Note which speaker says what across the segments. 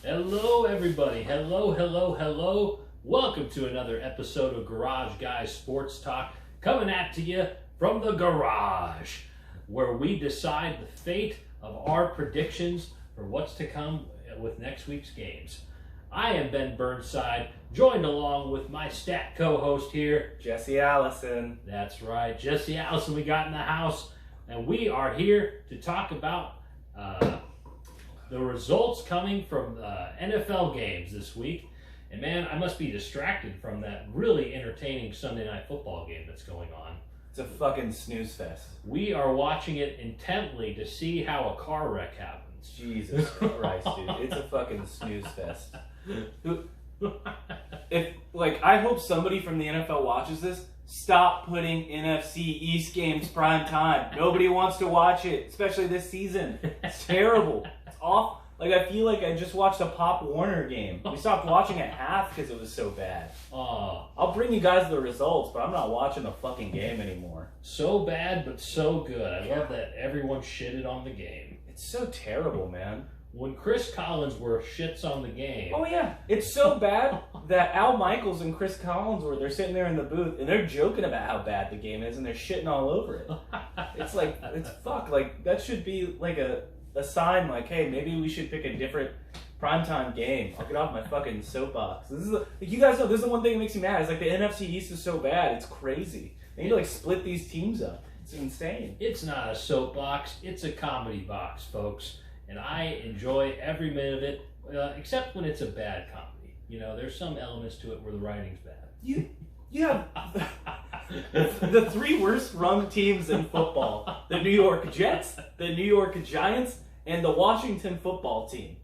Speaker 1: Hello, everybody. Hello. Welcome to another episode of Garage Guys Sports Talk, coming at you from the garage, where we decide the fate of our predictions for what's to come with next week's games. I am Ben Burnside, joined along with my stat co-host here,
Speaker 2: Jesse Allison.
Speaker 1: That's right, Jesse Allison we got in the house, and we are here to talk about the results coming from NFL games this week. And man, I must be distracted from that really entertaining Sunday Night Football game that's going on.
Speaker 2: It's a fucking snooze fest.
Speaker 1: We are watching it intently to see how a car wreck happens.
Speaker 2: Jesus Christ, dude. It's a fucking snooze fest. I hope somebody from the NFL watches this. Stop putting NFC East games prime time. Nobody wants to watch it, especially this season. It's terrible. It's awful. I feel like I just watched a Pop Warner game. We stopped watching at half because it was so bad. I'll bring you guys the results, but I'm not watching the fucking game anymore.
Speaker 1: So bad, but so good. I love that everyone shitted on the game.
Speaker 2: It's so terrible, man.
Speaker 1: When Chris Collinsworth shits on the game.
Speaker 2: Oh, yeah. It's so bad that Al Michaels and Chris Collinsworth, they're sitting there in the booth, and they're joking about how bad the game is, and they're shitting all over it. It's fuck. That should be a sign hey, maybe we should pick a different primetime game. I'll get off my fucking soapbox. You guys know, this is the one thing that makes me mad. It's the NFC East is so bad. It's crazy. They need to split these teams up. It's insane.
Speaker 1: It's not a soapbox. It's a comedy box, folks. And I enjoy every minute of it, except when it's a bad comedy. You know, there's some elements to it where the writing's bad.
Speaker 2: You have the three worst run teams in football. The New York Jets, the New York Giants, and the Washington football team.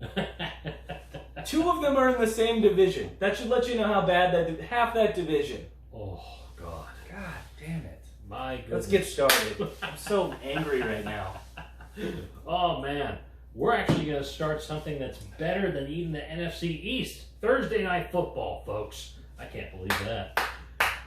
Speaker 2: Two of them are in the same division. That should let you know how bad half that division.
Speaker 1: Oh, God.
Speaker 2: God damn it.
Speaker 1: My goodness.
Speaker 2: Let's get started. I'm so angry right now.
Speaker 1: Oh, man. We're actually going to start something that's better than even the NFC East. Thursday Night Football, folks. I can't believe that.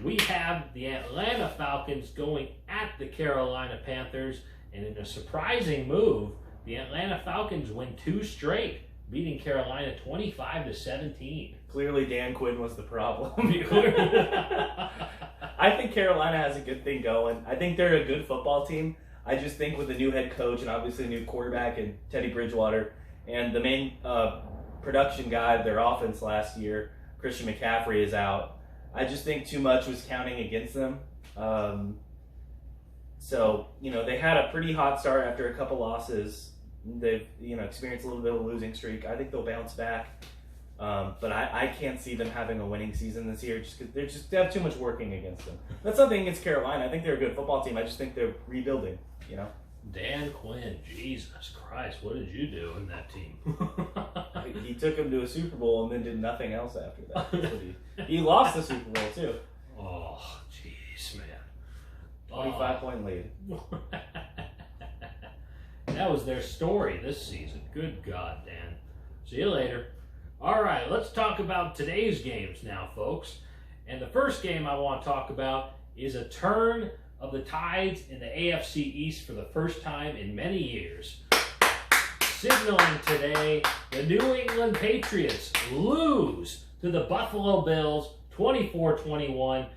Speaker 1: We have the Atlanta Falcons going at the Carolina Panthers, and in a surprising move, the Atlanta Falcons win 2 straight, beating Carolina 25-17.
Speaker 2: Clearly Dan Quinn was the problem. I think Carolina has a good thing going. I think they're a good football team. I just think with the new head coach and obviously a new quarterback and Teddy Bridgewater and the main production guy of their offense last year, Christian McCaffrey, is out. I just think too much was counting against them. They had a pretty hot start after a couple losses. They've, experienced a little bit of a losing streak. I think they'll bounce back. But I can't see them having a winning season this year just because they have too much working against them. That's nothing against Carolina. I think they're a good football team. I just think they're rebuilding,
Speaker 1: Dan Quinn, Jesus Christ, what did you do in that team?
Speaker 2: He took them to a Super Bowl and then did nothing else after that. He lost the Super Bowl, too.
Speaker 1: Oh, jeez, man.
Speaker 2: 25-point lead.
Speaker 1: That was their story this season. Good God, Dan. See you later. All right, let's talk about today's games now, folks. And the first game I want to talk about is a turn of the tides in the AFC East for the first time in many years. Signaling today, the New England Patriots lose to the Buffalo Bills 24-21.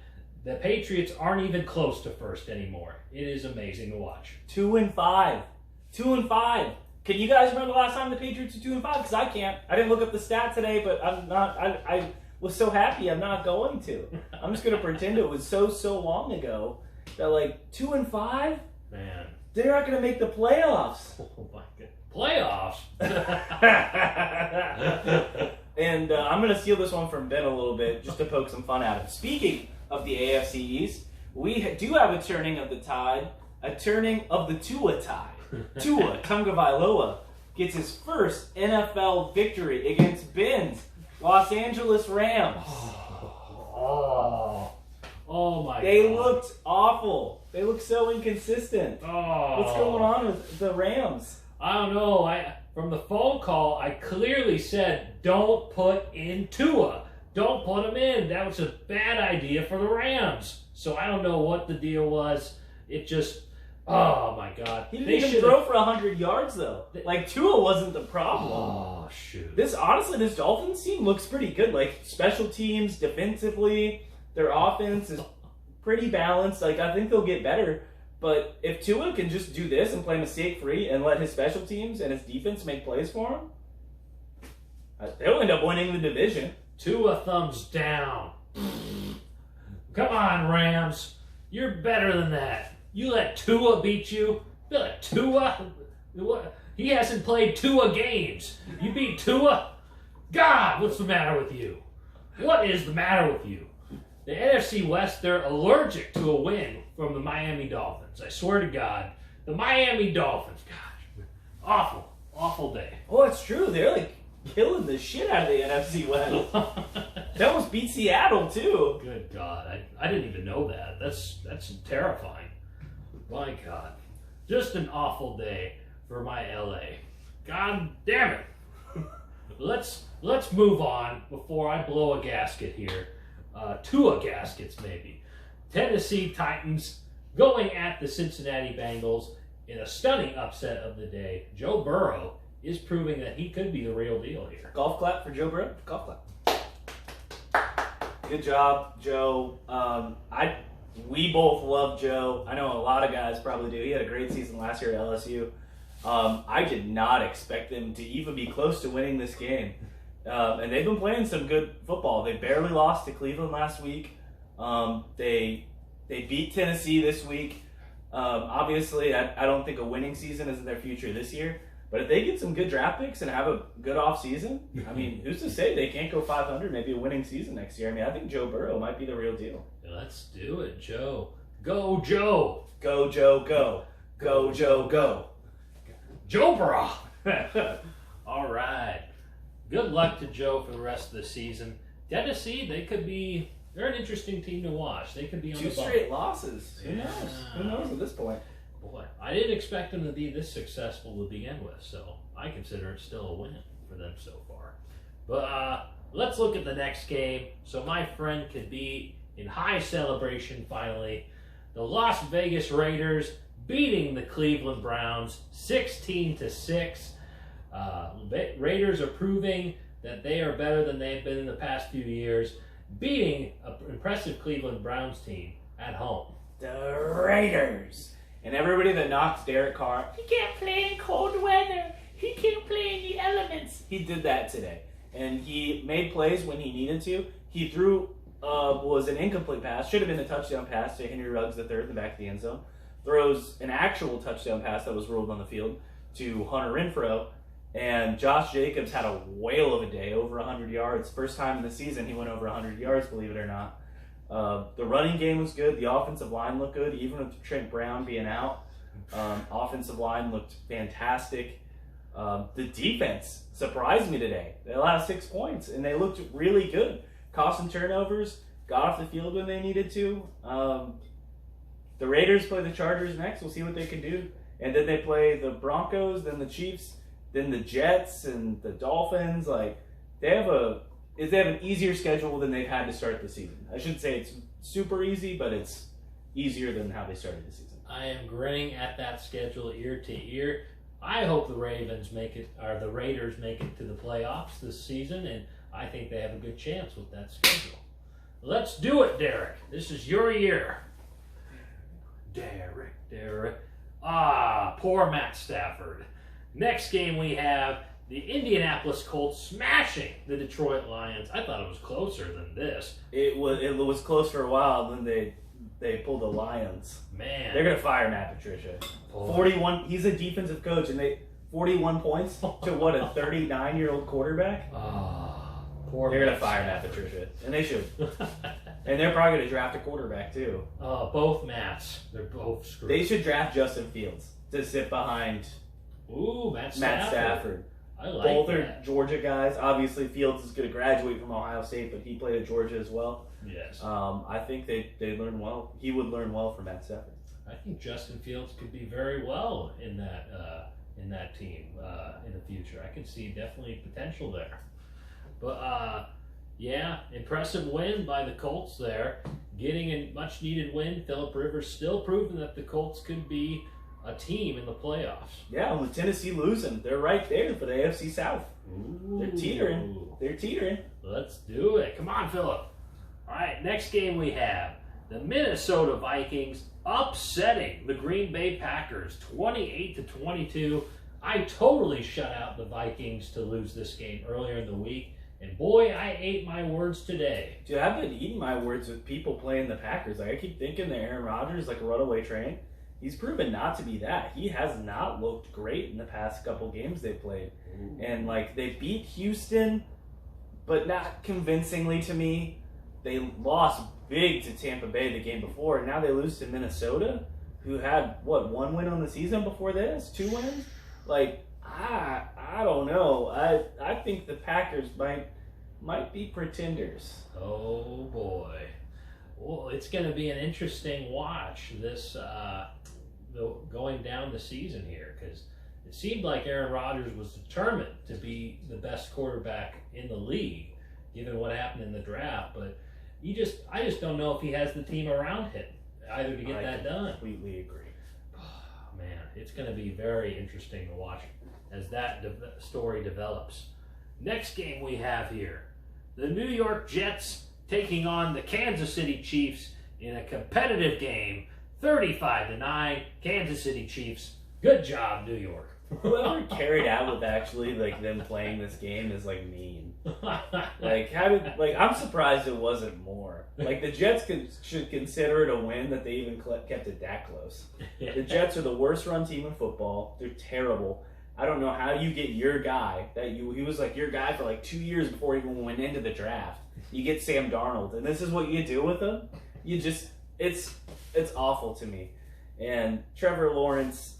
Speaker 1: The Patriots aren't even close to first anymore. It is amazing to watch.
Speaker 2: 2-5. 2-5. Can you guys remember the last time the Patriots were 2-5? Because I can't. I didn't look up the stat today, but I'm not. I was so happy. I'm not going to. I'm just going to pretend it was so long ago that 2-5.
Speaker 1: Man,
Speaker 2: they're not going to make the playoffs.
Speaker 1: Oh my God, playoffs.
Speaker 2: And I'm going to steal this one from Ben a little bit just to poke some fun at him. Speaking of the AFC East, we do have a turning of the tide, a turning of the Tua tide. Tua Tagovailoa gets his first NFL victory against Ben's Los Angeles Rams.
Speaker 1: Oh my God.
Speaker 2: They looked awful. They looked so inconsistent.
Speaker 1: Oh.
Speaker 2: What's going on with the Rams?
Speaker 1: I don't know. From the phone call, I clearly said, don't put in Tua. Don't put him in. That was a bad idea for the Rams. So I don't know what the deal was. It just... Oh, my God.
Speaker 2: He didn't even throw for 100 yards, though. Tua wasn't the problem.
Speaker 1: Oh, Oh, shoot.
Speaker 2: This Dolphins team looks pretty good. Like, special teams, defensively, their offense is pretty balanced. Like, I think they'll get better. But if Tua can just do this and play mistake-free and let his special teams and his defense make plays for him, they'll end up winning the division.
Speaker 1: Tua thumbs down. Come on, Rams. You're better than that. You let Tua beat you? You let Tua? What? He hasn't played Tua games. You beat Tua? God, what's the matter with you? What is the matter with you? The NFC West, they're allergic to a win from the Miami Dolphins. I swear to God. The Miami Dolphins, gosh. Awful, awful day.
Speaker 2: Oh, it's true. They're like killing the shit out of the NFC West. They almost beat Seattle, too.
Speaker 1: Good God. I didn't even know that. That's terrifying. My God. Just an awful day for my LA. God damn it. Let's move on before I blow a gasket here. Two gaskets, maybe. Tennessee Titans going at the Cincinnati Bengals in a stunning upset of the day. Joe Burrow is proving that he could be the real deal here.
Speaker 2: Golf clap for Joe Burrow. Golf clap. Good job, Joe. We both love Joe. I know a lot of guys probably do. He had a great season last year at LSU. I did not expect them to even be close to winning this game. And they've been playing some good football. They barely lost to Cleveland last week. They beat Tennessee this week. Obviously, I don't think a winning season is in their future this year. But if they get some good draft picks and have a good offseason, I mean, who's to say they can't go 500, maybe a winning season next year? I mean, I think Joe Burrow might be the real deal.
Speaker 1: Let's do it, Joe. Go, Joe.
Speaker 2: Go, Joe, go. Go, Joe, go.
Speaker 1: Joe Burrow. All right. Good luck to Joe for the rest of the season. Tennessee, they're an interesting team to watch. They could be on
Speaker 2: Two
Speaker 1: the bubble.
Speaker 2: straight losses. Who knows? Who knows at this point?
Speaker 1: Boy, I didn't expect them to be this successful to begin with, so I consider it still a win for them so far. But let's look at the next game so my friend could be in high celebration finally. The Las Vegas Raiders beating the Cleveland Browns 16-6. Raiders are proving that they are better than they've been in the past few years, beating an impressive Cleveland Browns team at home.
Speaker 2: The Raiders. And everybody that knocks Derek Carr, he can't play in cold weather. He can't play in the elements. He did that today. And he made plays when he needed to. He threw, was an incomplete pass. Should have been a touchdown pass to Henry Ruggs III in the back of the end zone. Throws an actual touchdown pass that was ruled on the field to Hunter Renfrow. And Josh Jacobs had a whale of a day, over 100 yards. First time in the season he went over 100 yards, believe it or not. The running game was good. The offensive line looked good, even with Trent Brown being out. Offensive line looked fantastic. The defense surprised me today. They allowed 6 points, and they looked really good. Caused some turnovers, got off the field when they needed to. The Raiders play the Chargers next. We'll see what they can do. And then they play the Broncos, then the Chiefs, then the Jets, and the Dolphins. Like, they have an easier schedule than they've had to start the season. I shouldn't say it's super easy, but it's easier than how they started the season.
Speaker 1: I am grinning at that schedule ear to ear. I hope the Raiders make it to the playoffs this season, and I think they have a good chance with that schedule. Let's do it, Derek. This is your year. Derek. Poor Matt Stafford. Next game we have the Indianapolis Colts smashing the Detroit Lions. I thought it was closer than this.
Speaker 2: It was close for a while, then they pulled the Lions.
Speaker 1: Man.
Speaker 2: They're going to fire Matt Patricia. 41. He's a defensive coach, and 41 points to what, a 39-year-old quarterback?
Speaker 1: Poor
Speaker 2: They're going to fire Matt Patricia, and they should. And they're probably going to draft a quarterback, too.
Speaker 1: Both Matts. They're both screwed.
Speaker 2: They should draft Justin Fields to sit behind
Speaker 1: Matt Stafford. I like
Speaker 2: Both
Speaker 1: that.
Speaker 2: are Georgia guys. Obviously, Fields is going to graduate from Ohio State, but he played at Georgia as well.
Speaker 1: Yes.
Speaker 2: I think they learn well. He would learn well from Matt Stafford.
Speaker 1: I think Justin Fields could be very well in that team in the future. I could see definitely potential there. But yeah, impressive win by the Colts there, getting a much needed win. Phillip Rivers still proving that the Colts could be a team in the playoffs.
Speaker 2: Yeah, with Tennessee losing, they're right there for the AFC South.
Speaker 1: Ooh.
Speaker 2: They're teetering. They're teetering.
Speaker 1: Let's do it. Come on, Philip. All right, next game we have the Minnesota Vikings upsetting the Green Bay Packers 28-22. I totally shut out the Vikings to lose this game earlier in the week. And boy, I ate my words today.
Speaker 2: Dude, I've been eating my words with people playing the Packers. Like, I keep thinking that Aaron Rodgers is like a runaway train. He's proven not to be that. He has not looked great in the past couple games they played.
Speaker 1: Ooh.
Speaker 2: And, like, they beat Houston, but not convincingly to me. They lost big to Tampa Bay the game before, and now they lose to Minnesota, who had, what, 1 win on the season before this? 2 wins? Like, I don't know. I think the Packers might be pretenders.
Speaker 1: Oh boy. Well, it's going to be an interesting watch this going down the season here, because it seemed like Aaron Rodgers was determined to be the best quarterback in the league, given what happened in the draft. But I just don't know if he has the team around him either to get that done.
Speaker 2: I completely agree.
Speaker 1: Oh, man, it's going to be very interesting to watch as that story develops. Next game we have here, the New York Jets taking on the Kansas City Chiefs in a competitive game, 35-9. Kansas City Chiefs. Good job, New York.
Speaker 2: Whoever carried out with actually like them playing this game is like mean. Like I'm surprised it wasn't more. Like the Jets should consider it a win that they even kept it that close. The Jets are the worst run team in football. They're terrible. I don't know how you get your guy he was like your guy for like 2 years before he even went into the draft. You get Sam Darnold, and this is what you do with him. You just it's awful to me. And Trevor Lawrence,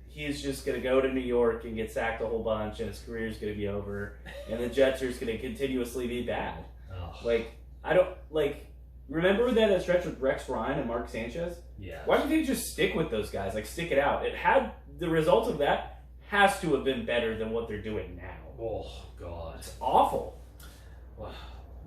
Speaker 2: he's just going to go to New York and get sacked a whole bunch, and his career is going to be over. And the Jets are just going to continuously be bad.
Speaker 1: Oh.
Speaker 2: Like, I don't, like, remember that stretch with Rex Ryan and Mark Sanchez?
Speaker 1: Yeah.
Speaker 2: Why don't they just stick with those guys? Like, stick it out. The result of that has to have been better than what they're doing now.
Speaker 1: Oh, God.
Speaker 2: It's awful.
Speaker 1: Well,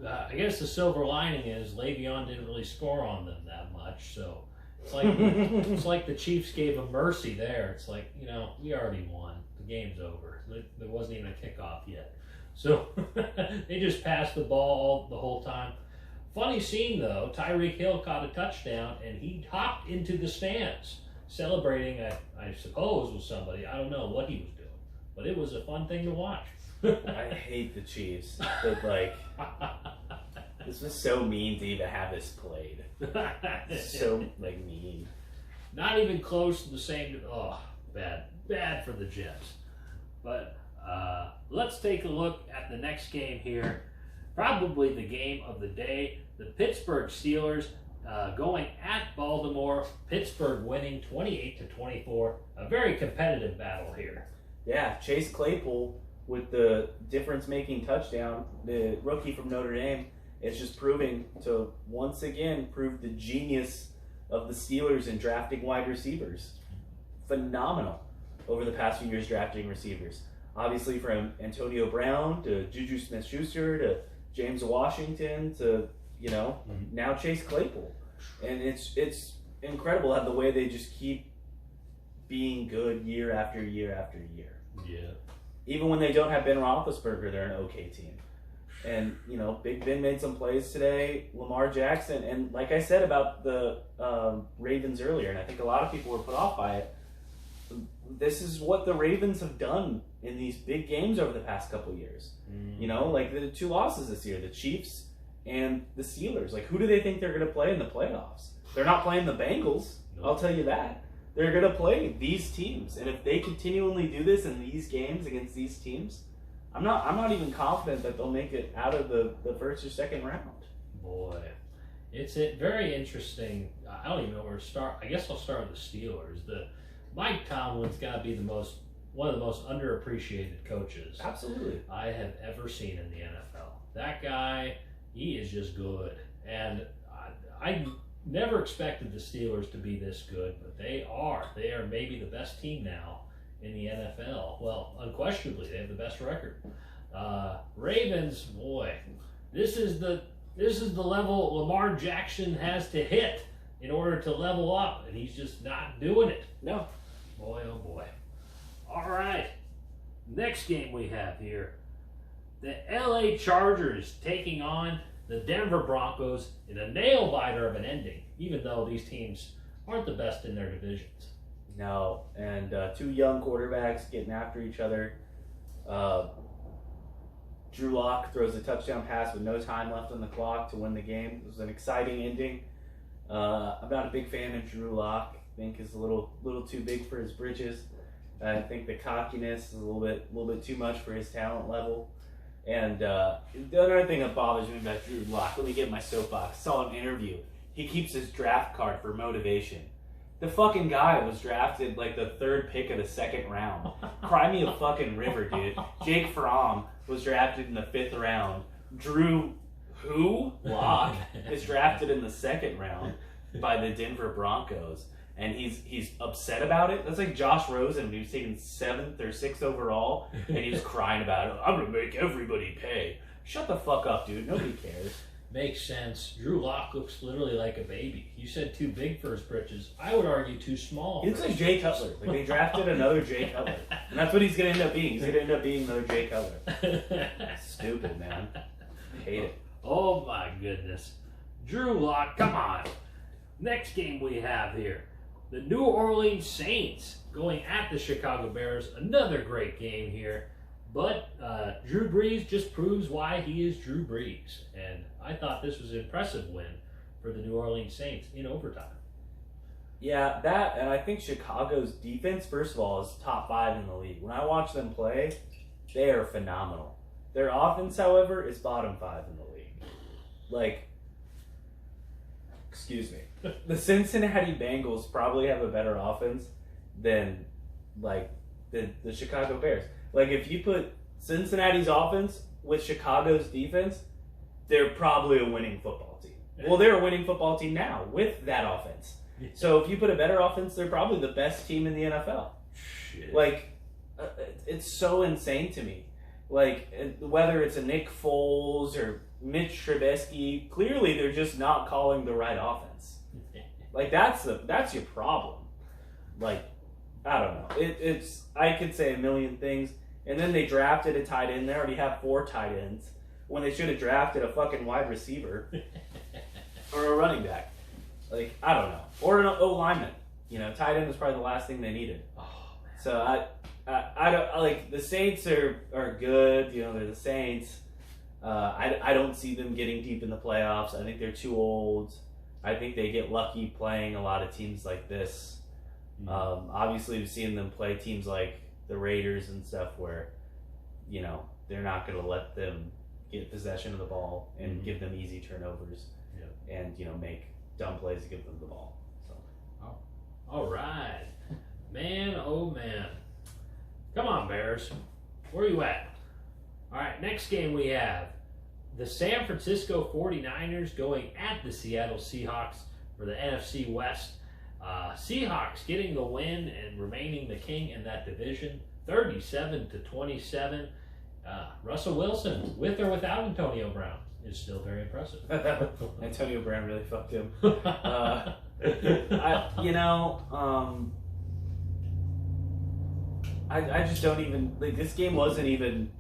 Speaker 1: I guess the silver lining is Le'Veon didn't really score on them that much, so it's like the Chiefs gave them mercy there. It's like, we already won. The game's over. There wasn't even a kickoff yet. So they just passed the ball the whole time. Funny scene, though. Tyreek Hill caught a touchdown, and he hopped into the stands celebrating, I suppose, with somebody. I don't know what he was doing, but it was a fun thing to watch.
Speaker 2: I hate the Chiefs, but like, this was so mean to even have this played. So like mean.
Speaker 1: Not even close to the same. Oh, bad for the Jets. But let's take a look at the next game here. Probably the game of the day. The Pittsburgh Steelers going at Baltimore. Pittsburgh winning 28-24. A very competitive battle here.
Speaker 2: Yeah, Chase Claypool with the difference-making touchdown, the rookie from Notre Dame, is just once again prove the genius of the Steelers in drafting wide receivers. Phenomenal over the past few years drafting receivers. Obviously from Antonio Brown to Juju Smith-Schuster to James Washington to, now Chase Claypool. And it's incredible how the way they just keep being good year after year after year.
Speaker 1: Yeah.
Speaker 2: Even when they don't have Ben Roethlisberger, they're an okay team. And, Big Ben made some plays today, Lamar Jackson, and like I said about the Ravens earlier, and I think a lot of people were put off by it, this is what the Ravens have done in these big games over the past couple of years.
Speaker 1: Mm.
Speaker 2: Like the 2 losses this year, the Chiefs and the Steelers. Like, who do they think they're going to play in the playoffs? They're not playing the Bengals,
Speaker 1: No.
Speaker 2: I'll tell you that. They're going to play these teams, and if they continually do this in these games against these teams, I'm not even confident that they'll make it out of the first or second round.
Speaker 1: Boy, it's very interesting. I don't even know where to start. I guess I'll start with the Steelers. Mike Tomlin's got to be one of the most underappreciated coaches
Speaker 2: Absolutely.
Speaker 1: I have ever seen in the NFL. That guy, he is just good, and I never expected the Steelers to be this good, but they are. They are maybe the best team now in the NFL. Well, unquestionably, they have the best record. Ravens, boy, this is the level Lamar Jackson has to hit in order to level up, and he's just not doing it.
Speaker 2: No.
Speaker 1: Boy, oh boy. All right. Next game we have here. The LA Chargers taking on the Denver Broncos in a nail-biter of an ending, even though these teams aren't the best in their divisions.
Speaker 2: No, and two young quarterbacks getting after each other. Drew Lock throws a touchdown pass with no time left on the clock to win the game. It was an exciting ending. I'm not a big fan of Drew Lock. I think he's a little too big for his britches. I think the cockiness is a little bit too much for his talent level. And the other thing that bothers me about Drew Lock, let me get my soapbox. Saw an interview. He keeps his draft card for motivation. The fucking guy was drafted like the 3rd pick of the 2nd round. Cry me a fucking river, dude. Jake Fromm was drafted in the 5th round. Drew Lock is drafted in the 2nd round by the Denver Broncos. And he's upset about it. That's like Josh Rosen when he was taken 7th or 6th overall, and he was crying about it. I'm gonna make everybody pay. Shut the fuck up, dude. Nobody cares.
Speaker 1: Makes sense. Drew Lock looks literally like a baby. You said too big for his britches. I would argue too small.
Speaker 2: He looks like Jay Cutler. Like they drafted another Jay Cutler, and that's what he's gonna end up being. He's gonna end up being another Jay Cutler. Stupid, man. I hate it.
Speaker 1: Oh my goodness. Drew Lock, come on. Next game we have here. The New Orleans Saints going at the Chicago Bears. Another great game here. But Drew Brees just proves why he is Drew Brees. And I thought this was an impressive win for the New Orleans Saints in overtime.
Speaker 2: Yeah, that, and I think Chicago's defense, first of all, is top 5 in the league. When I watch them play, they are phenomenal. Their offense, however, is bottom 5 in the league. Like, excuse me. The Cincinnati Bengals probably have a better offense than, like, the Chicago Bears. Like, if you put Cincinnati's offense with Chicago's defense, they're probably a winning football team. Well, they're a winning football team now with that offense. So if you put a better offense, they're probably the best team in the NFL.
Speaker 1: Shit.
Speaker 2: Like, it's so insane to me. Like, whether it's a Nick Foles or Mitch Trubisky, clearly they're just not calling the right offense. Like, that's your problem. Like, I don't know. I could say a million things. And then they drafted a tight end. They already have 4 tight ends when they should have drafted a fucking wide receiver or a running back. Like, I don't know. Or an O lineman. You know, tight end was probably the last thing they needed.
Speaker 1: Oh, man.
Speaker 2: So I don't like the Saints are good. You know, they're the Saints. I don't see them getting deep in the playoffs. I think they're too old. I think they get lucky playing a lot of teams like this. Obviously, we've seen them play teams like the Raiders and stuff where, you know, they're not going to let them get possession of the ball and give them easy turnovers and, you know, make dumb plays to give them the ball. So,
Speaker 1: all right. Man, oh man. Come on, Bears. Where are you at? All right, next game we have the San Francisco 49ers going at the Seattle Seahawks for the NFC West. Seahawks getting the win and remaining the king in that division, 37-27. Russell Wilson, with or without Antonio Brown, is still very impressive.
Speaker 2: Antonio Brown really fucked him. I just don't even, like, this game wasn't even,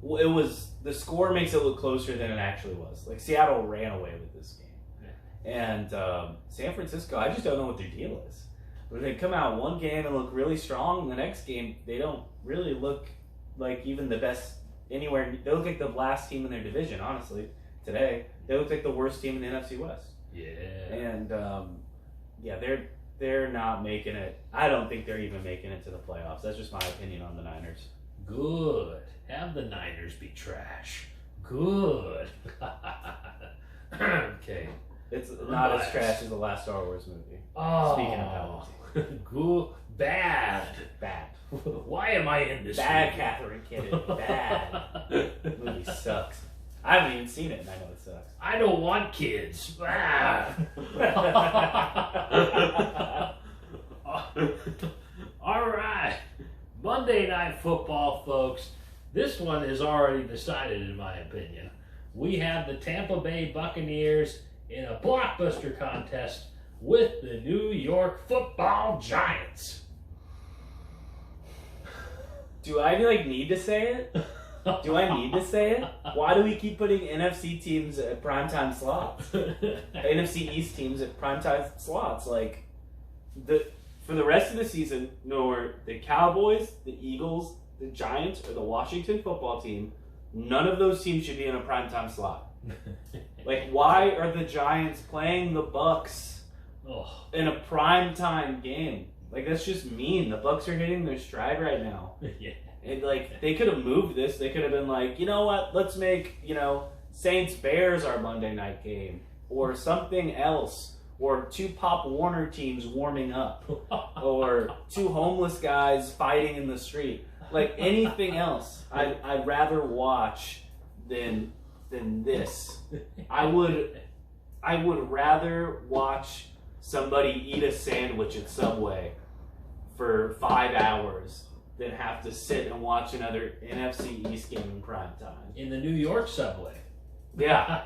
Speaker 2: it was, the score makes it look closer than it actually was. Like, Seattle ran away with this game. And San Francisco, I just don't know what their deal is. Where they come out one game and look really strong, and the next game, they don't really look like even the best anywhere. They look like the last team in their division, honestly, today. They look like the worst team in the NFC West.
Speaker 1: Yeah.
Speaker 2: And, they're not making it. I don't think they're even making it to the playoffs. That's just my opinion on the Niners.
Speaker 1: Good. Have the Niners be trash. Good. Okay.
Speaker 2: It's not as trash as the last Star Wars movie.
Speaker 1: Oh.
Speaker 2: Speaking of Palpatine.
Speaker 1: Good. Bad.
Speaker 2: Bad.
Speaker 1: Why am I in this
Speaker 2: Bad,
Speaker 1: movie?
Speaker 2: Catherine Kennedy. Bad. The movie sucks. I haven't even seen it, and I know it sucks.
Speaker 1: I don't want kids. Ah. All right. Monday Night Football, folks. This one is already decided, in my opinion. We have the Tampa Bay Buccaneers in a blockbuster contest with the New York Football Giants.
Speaker 2: Do I need to say it? Do I need to say it? Why do we keep putting NFC teams at primetime slots? NFC East teams at primetime slots. Like, for the rest of the season, nor the Cowboys, the Eagles, the Giants, or the Washington football team, none of those teams should be in a primetime slot. Like, why are the Giants playing the Bucks in a primetime game? Like, that's just mean. The Bucks are hitting their stride right now.
Speaker 1: Yeah.
Speaker 2: And, they could have moved this. They could have been like, you know what? Let's make, Saints-Bears our Monday night game. Or something else. Or 2 Pop Warner teams warming up. Or 2 homeless guys fighting in the street. Like, anything else, I'd rather watch than this. I would rather watch somebody eat a sandwich at Subway for 5 hours than have to sit and watch another NFC East game in prime time.
Speaker 1: In the New York subway.
Speaker 2: Yeah.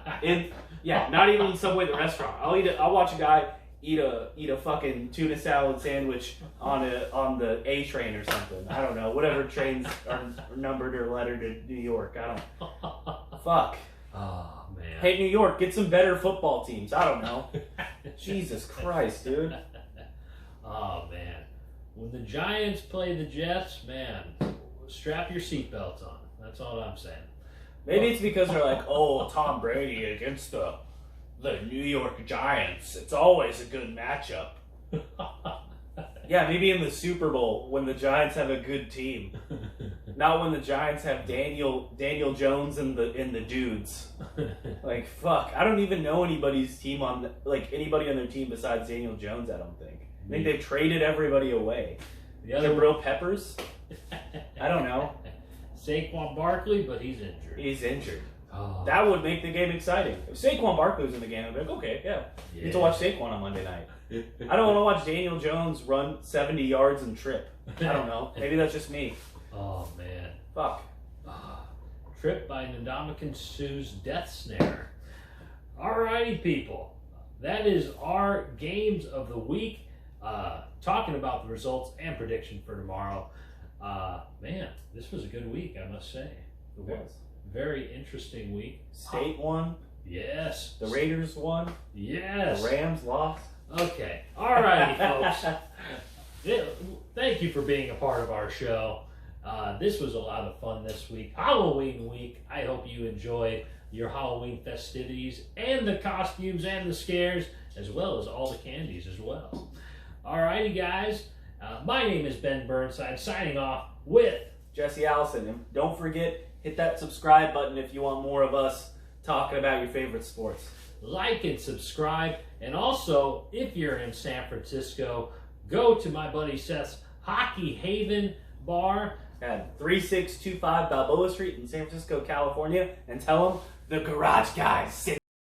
Speaker 2: Not even Subway the restaurant. I'll watch a guy eat a fucking tuna salad sandwich on the A train or something. I don't know. Whatever trains are numbered or lettered to New York. I don't. Fuck.
Speaker 1: Oh man.
Speaker 2: Hey, New York, get some better football teams. I don't know. Jesus Christ, dude.
Speaker 1: Oh man. When the Giants play the Jets, man, strap your seatbelts on. That's all I'm saying.
Speaker 2: Maybe it's because they're like, oh, Tom Brady against the New York Giants. It's always a good matchup. Yeah, maybe in the Super Bowl when the Giants have a good team. Not when the Giants have Daniel Jones and the dudes. Like, fuck. I don't even know anybody's team anybody on their team besides Daniel Jones, I don't think. I think they've traded everybody away.
Speaker 1: The other
Speaker 2: Jabril Peppers? I don't know.
Speaker 1: Saquon Barkley, but he's injured.
Speaker 2: He's injured.
Speaker 1: Oh.
Speaker 2: That would make the game exciting. If Saquon Barkley was in the game, I'd be like, okay, yeah. Get to watch Saquon on Monday night. I don't want to watch Daniel Jones run 70 yards and trip. I don't know. Maybe that's just me.
Speaker 1: Oh, man.
Speaker 2: Fuck.
Speaker 1: Trip by Ndamukong Suh's death snare. Alrighty, people. That is our games of the week. Talking about the results and prediction for tomorrow. Man, this was a good week, I must say.
Speaker 2: It was.
Speaker 1: Very interesting week.
Speaker 2: State won.
Speaker 1: Yes.
Speaker 2: The Raiders won.
Speaker 1: Yes.
Speaker 2: The Rams lost.
Speaker 1: Okay. Alrighty, folks. Thank you for being a part of our show. This was a lot of fun this week. Halloween week. I hope you enjoyed your Halloween festivities and the costumes and the scares, as well as all the candies as well. Alrighty, guys. My name is Ben Burnside, signing off with
Speaker 2: Jesse Allison. And don't forget, hit that subscribe button if you want more of us talking about your favorite sports.
Speaker 1: Like and subscribe. And also, if you're in San Francisco, go to my buddy Seth's Hockey Haven bar
Speaker 2: at 3625 Balboa Street in San Francisco, California, and tell them the Garage Guys sent